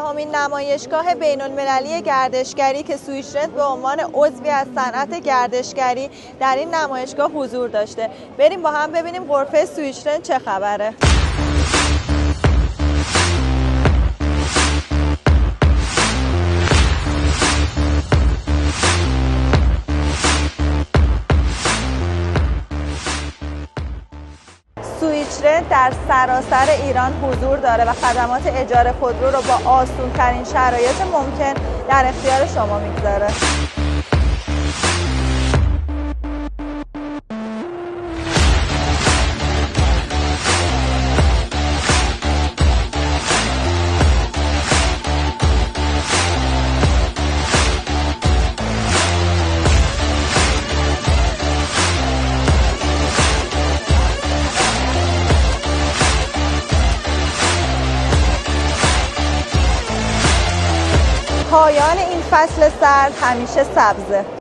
19مین نمایشگاه بین‌المللی گردشگری که سویچرند به عنوان عضوی از صنعت گردشگری در این نمایشگاه حضور داشته. بریم با هم ببینیم غرفه سویچرند چه خبره. سویچرند در سراسر ایران حضور داره و خدمات اجاره خودرو رو با آسان‌ترین شرایط ممکن در اختیار شما میگذاره. پایان این فصل سرد همیشه سبزه.